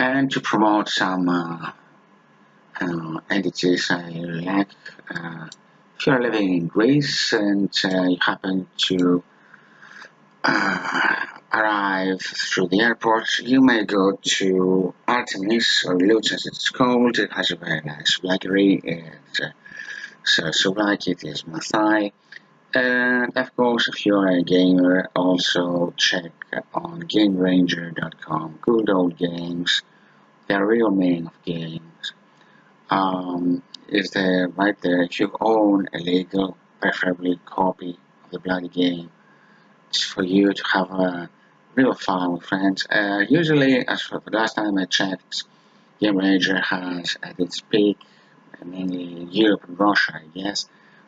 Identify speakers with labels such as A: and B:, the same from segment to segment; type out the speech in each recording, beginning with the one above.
A: And to promote some entities I really like, if you're living in Greece and you happen to arrive through the airport, you may go to Artemis or Lutz as it's called. It has a very nice flagery. It's so like it is Maasai. And of course, if you're a gamer, also check on GameRanger.com. Good old games, the real meaning of games. Is there right there? If you own a legal, preferably copy of the bloody game, it's for you to have a real fun with friends. Usually, as for the last time I checked, Game Ranger has at its peak, mainly in Europe and Russia, I guess,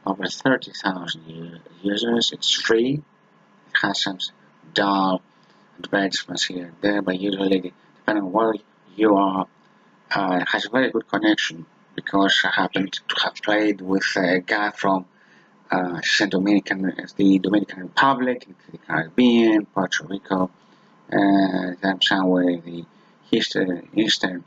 A: over 30,000 users. It's free. It has some dull advertisements here and there, but usually, depending on where you are, it has a very good connection because I happen to have played with a guy from the Dominican Republic, the Caribbean, Puerto Rico, and then somewhere in the Eastern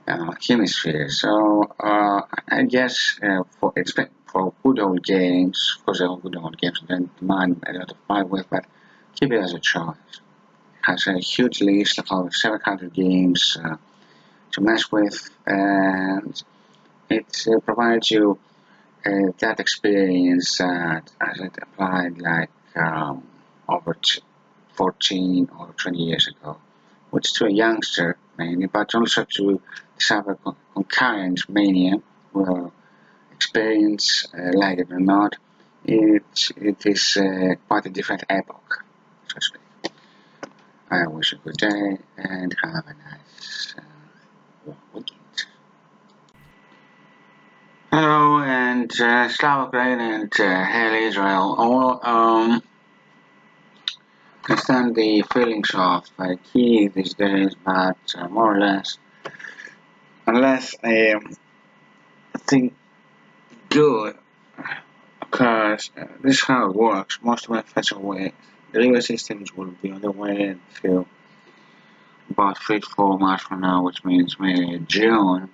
A: Hemisphere. So I guess for good old games, of course, they're all good old games, I don't demand a lot of bandwidth, but keep it as a choice. It has a huge list of over 700 games to mess with, and it provides you that experience as it applied like over 14 or 20 years ago, which to a youngster mainly, but also to some concurrent mania will experience, like it or not, it is quite a different epoch, so to speak. I wish you a good day and have a nice weekend. Hello, and Slava Ukraine and Hail Israel. All understand the feelings of Kiev these days, but more or less, unless thing good occurs, this is how it works. Most of my offensive way, delivery systems will be on the way until about 3 to 4 months from now, which means May, June.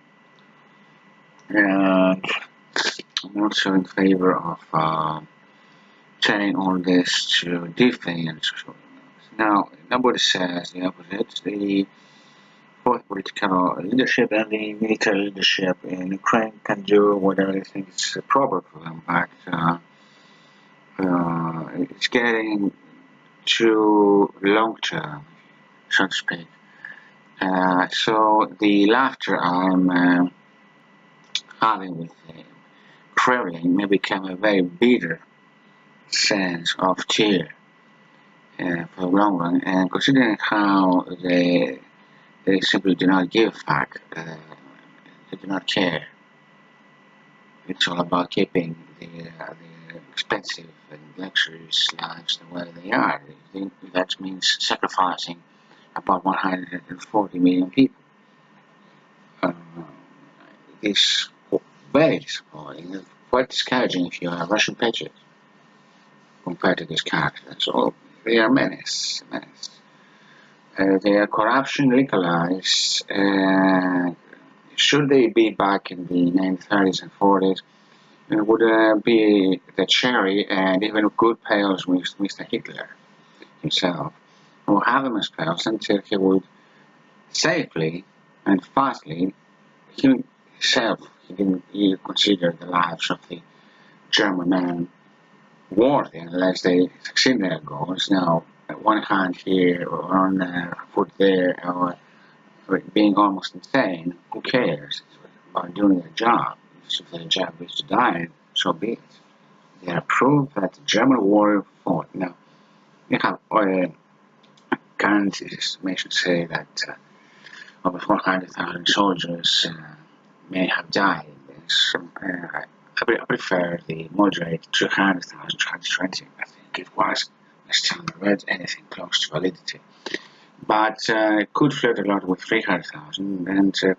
A: And I'm also in favor of turning all this to defense. Now, nobody says the opposite. The both political leadership and the military leadership in Ukraine can do whatever they think is proper for them, but it's getting too long term, so to speak. So the laughter I'm having with the Kremlin may become a very bitter sense of cheer for the long run, and considering how they simply do not give a fuck, they do not care. It's all about keeping the expensive and luxurious lives the way they are. That means sacrificing about 140 million people. It's very disappointing, quite discouraging if you are a Russian patriot compared to these characters. So they are menace. Their corruption legalized. Should they be back in the 1930s and 40s, it would be the cherry and even good pals with Mr. Hitler himself, who have him as pals until he would safely and fastly, himself, he didn't even consider the lives of the German men worthy unless they succeed in their goals. Now, one hand here or one foot there, or being almost insane, who cares? It's about doing their job. If their job is to die, so be it. They are proof that the German war fought. Now, you have current estimations say that over 400,000 soldiers may have died in this. I prefer the moderate 200,000, 220, I think it was. I still haven't read anything close to validity. But it could flirt a lot with 300,000, and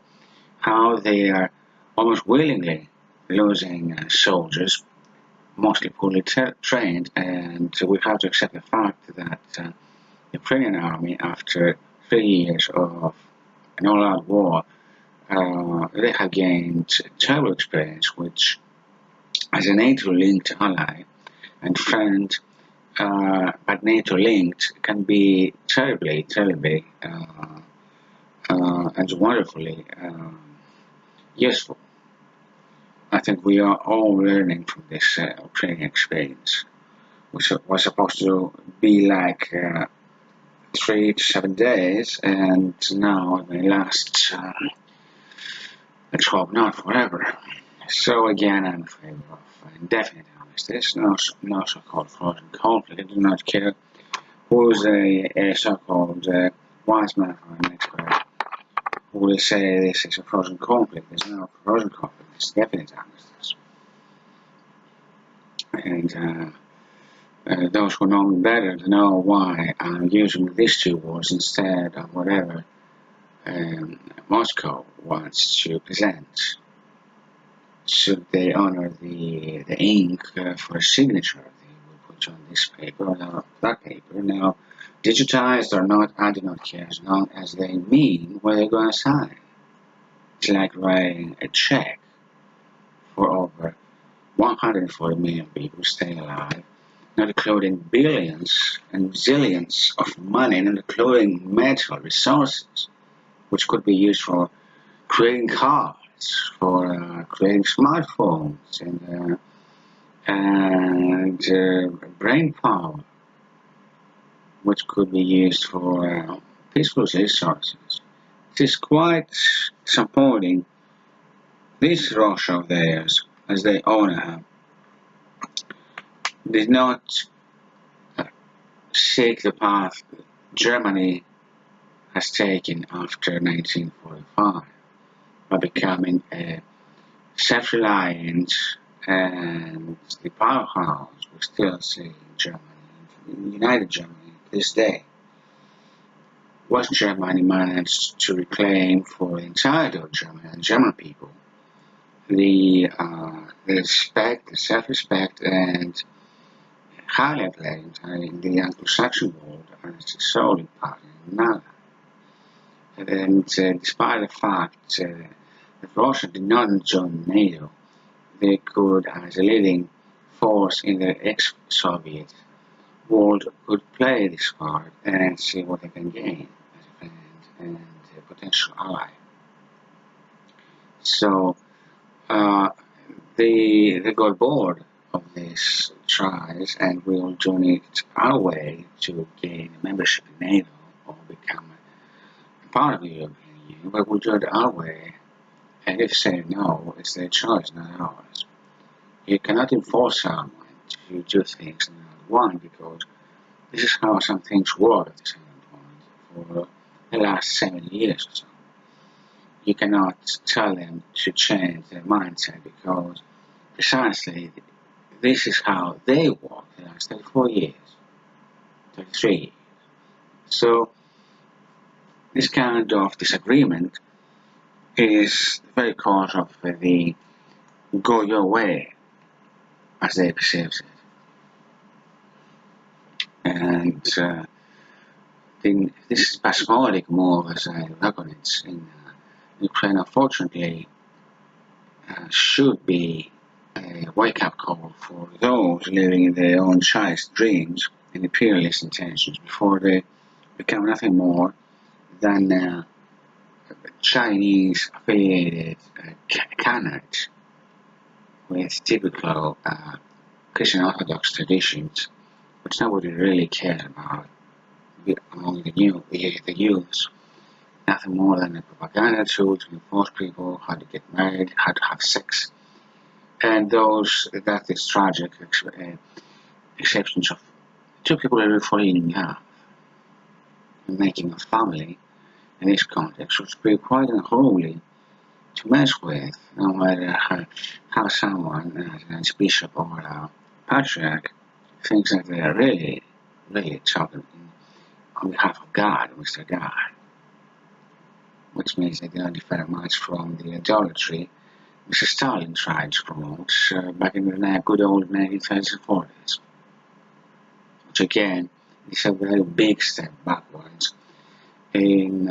A: how they are almost willingly losing soldiers, mostly poorly trained, and we have to accept the fact that the Ukrainian army, after 3 years of an all-out war, they have gained terrible experience, which, as a NATO-linked ally and friend, but NATO-linked, can be terribly, terribly and wonderfully useful. I think we are all learning from this Ukrainian experience, which was supposed to be like 3 to 7 days, and now it may last, let's hope not forever. So again, I'm in favor of indefinite armistice, no so-called frozen conflict. I do not care who's a so-called wise man or an expert who will say this is a frozen conflict. There's no frozen conflict, it's definite armistice. And those who know me better know why I'm using these two words instead of whatever Moscow wants to present. Should they honor the ink for a signature they will put on this paper or that paper? Now, digitized or not, I do not care as long as they mean what they're going to sign. It's like writing a check for over 140 million people staying alive, not including billions and zillions of money, not including metal resources, which could be used for creating cars, for creating smartphones, and brain power, which could be used for peaceful resources. It is quite supporting this Russia of theirs, as they own her, did not seek the path Germany has taken after 1945 by becoming a self-reliant and the powerhouse we still see in Germany, United Germany, this day. West Germany managed to reclaim for the entirety of Germany and German people the respect, the self-respect, and highly acclaimed in the Anglo-Saxon world as a solid partner in NATO. And despite the fact that Russia did not join NATO, they could, as a leading force in the ex-Soviet world, could play this part and see what they can gain as a friend and a potential ally. So they got bored of this tries and will join it our way to gain membership in NATO or become a part of the European Union, but we'll join it our way, and if say no, it's their choice, not ours. You cannot enforce someone to do things they don't want, because this is how some things work at the same point for the last 7 years or so. You cannot tell them to change their mindset, because precisely this is how they work the last 34 years, 33 years. So this kind of disagreement is the very cause of the go your way, as they perceive it. And this spasmodic move, as I reckon it, in Ukraine, unfortunately, should be a wake-up call for those living in their own child's dreams and imperialist intentions before they become nothing more than Chinese-affiliated canards with typical Christian Orthodox traditions, which nobody really cares about among the youths. Nothing more than a propaganda tool to enforce people how to get married, how to have sex, and that is tragic exceptions of two people are falling in love and making a family in this context would be quite unholy to mess with, no matter how someone, as an archbishop or a patriarch, thinks that they are really, really talking on behalf of God, Mr. God, which means they don't differ much from the idolatry Mr. Stalin tried to promote back in the good old 1930s and 40s, which again is a very big step backwards in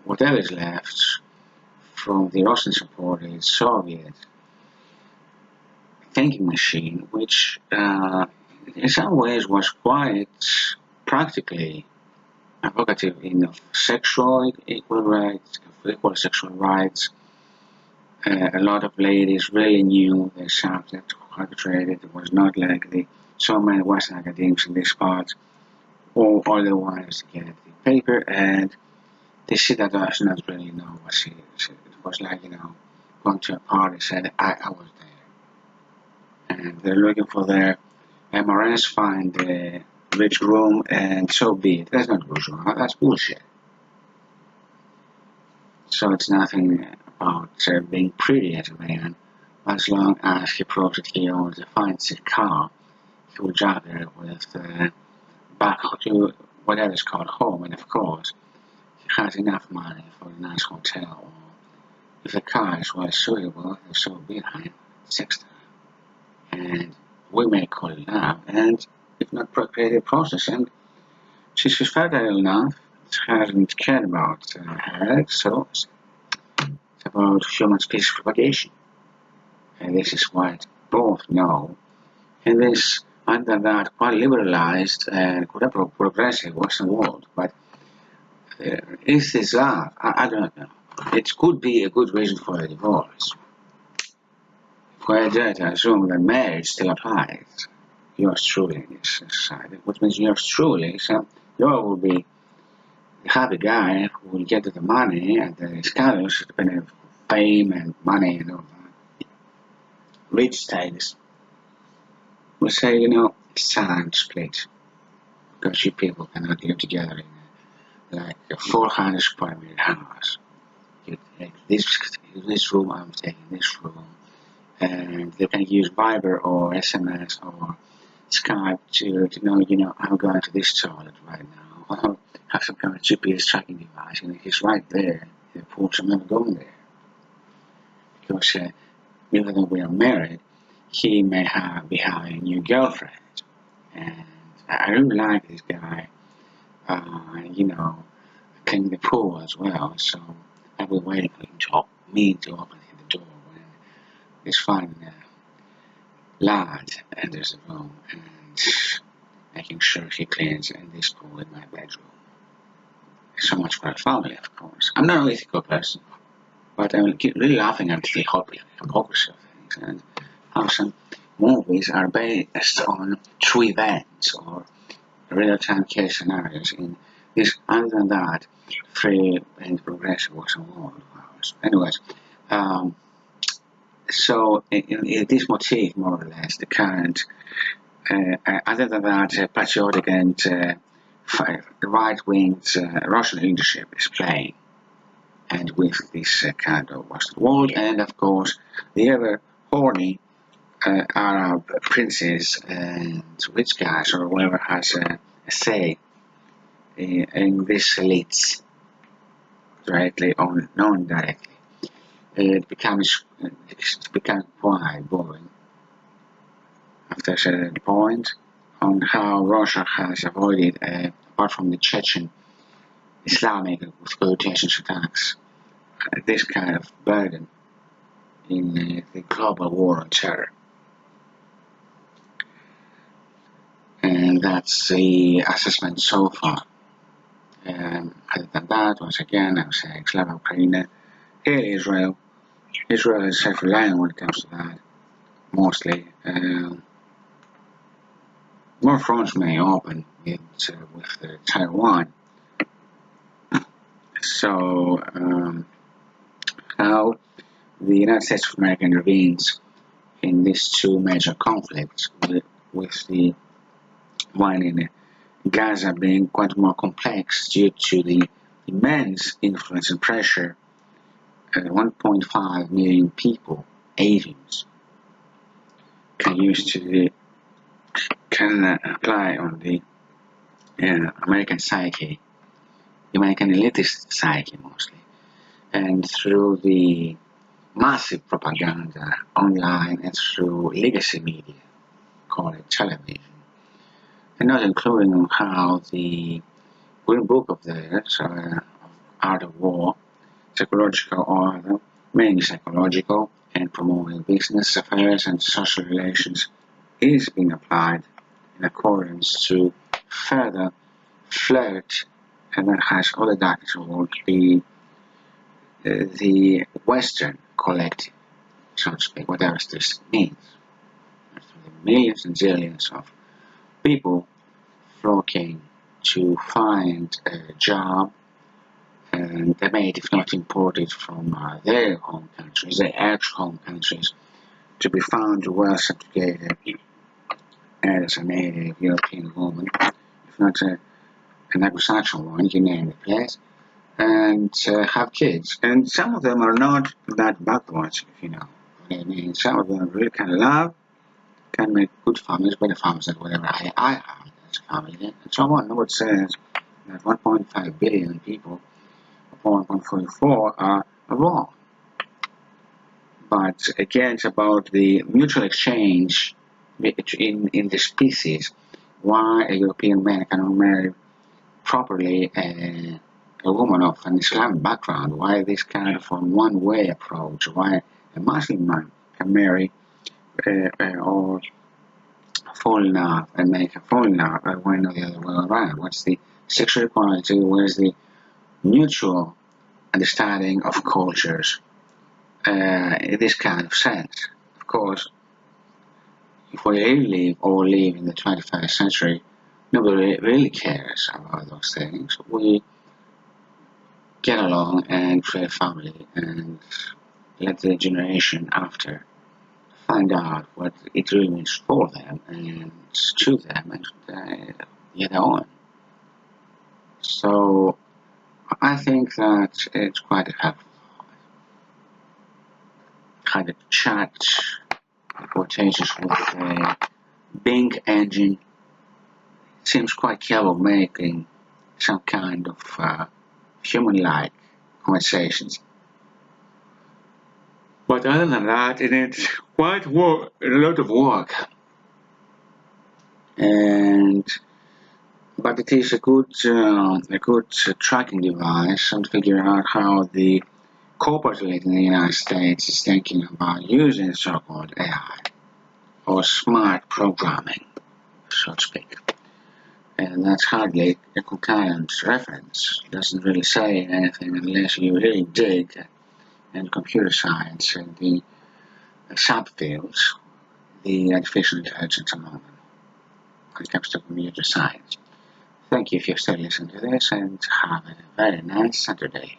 A: whatever is left from the Russian supported Soviet thinking machine, which in some ways was quite practically advocative in of sexual equal rights, equal sexual rights. A lot of ladies really knew the subject, how to trade it. It was not like so many Western academics in this part, or otherwise get the paper and they see that does not really know what she it was like, going to a party, said, I was there. And they're looking for their MRS, find the rich groom, and so be it. That's not bourgeois, that's bullshit. So it's nothing about being pretty as a man. As long as he proves that he owns a fancy car, he will drive there with back to whatever is called home, and of course, he has enough money for a nice hotel. Or if the car is well suitable, so be it, sex time. And we may call it love, and if not procreative process, and she's fertile enough, she hasn't cared about her, so it's about human species propagation. And this is what both know. And this, under that quite liberalized and quite progressive Western world. But is this love? I don't know. It could be a good reason for a divorce. For that, I assume that marriage still applies. Yours truly in this society, which means yours truly, so you will be the happy guy who will get the money and the status, depending on fame and money and all that. Rich status will say, it's time to split because you people cannot live together in like a 400 square meter house. You take this room, I'm taking this room, and they can use Viber or SMS or Skype to know, I'm going to this toilet right now. Or have some kind of GPS tracking device, and he's right there in the porch. I'm never going there because even though we are married, he may be having a new girlfriend, and I really like this guy. Cleaning the pool as well. So I was waiting for him to open the door when this fine lad enters the room and making sure he cleans in this pool in my bedroom. So much for a family, of course. I'm not an ethical person, but I'm really laughing at the hypocrisy of things and how some movies are based on true events or real-time case scenarios in this, other than that, free and progressive was a world of ours. Anyways, so in this motif, more or less, the current, other than that, patriotic and right-wing Russian leadership is playing, and with this kind of Western world, and of course, the ever horny Arab princes and rich guys or whoever has a say in these elites, directly or non-directly. It becomes quite boring after a certain point on how Russia has avoided, apart from the Chechen Islamic with quotations attacks, this kind of burden in the global war on terror. And that's the assessment so far. Other than that, once again, I would say Slava Ukraine, hail Israel. Israel is self-reliant when it comes to that, mostly. More fronts may open with Taiwan. So, how the United States of America intervenes in these two major conflicts, with the one in Gaza being quite more complex due to the immense influence and pressure 1.5 million people, Asians, can apply on the American psyche, the American elitist psyche mostly, and through the massive propaganda online and through legacy media, call it television, and not including how the Green Book of theirs, art of war, psychological or mainly psychological, and promoting business affairs and social relations is being applied in accordance to further flirt and that has other directions towards the Western collective, so to speak, whatever this means. Millions and zillions of people flocking to find a job, and they made, if not imported from their home countries, their actual home countries, to be found well subjugated as a native European woman, if not an Anglo-Saxon one, you name the place, and have kids. And some of them are not that backwards, if you know what I mean. Some of them really kind of love, can make good families, better families than whatever I have as a family, and so on. What says that 1.5 billion people, 1.44 are wrong. But again, it's about the mutual exchange in the species. Why a European man cannot marry properly a woman of an Islamic background? Why this kind of one-way approach? Why a Muslim man can marry or fall in love and make a fall in love when the other way around? What's the sexual equality? Where's the mutual understanding of cultures in this kind of sense? Of course, if we all live in the 21st century, nobody really cares about those things. We get along and create a family and let the generation after find out what it really means for them and to them and get on. So I think that it's quite helpful. Had a chat, quotations with a Bing engine. Seems quite clever making some kind of human-like conversations. But other than that, it's quite a lot of work. But it is a good tracking device and figure out how the corporate elite in the United States is thinking about using so-called AI or smart programming, so to speak. And that's hardly a concurrent reference. It doesn't really say anything unless you really dig in computer science and the subfields, the artificial intelligence among them, when it comes to computer science. Thank you if you're still listening to this, and have a very nice Saturday.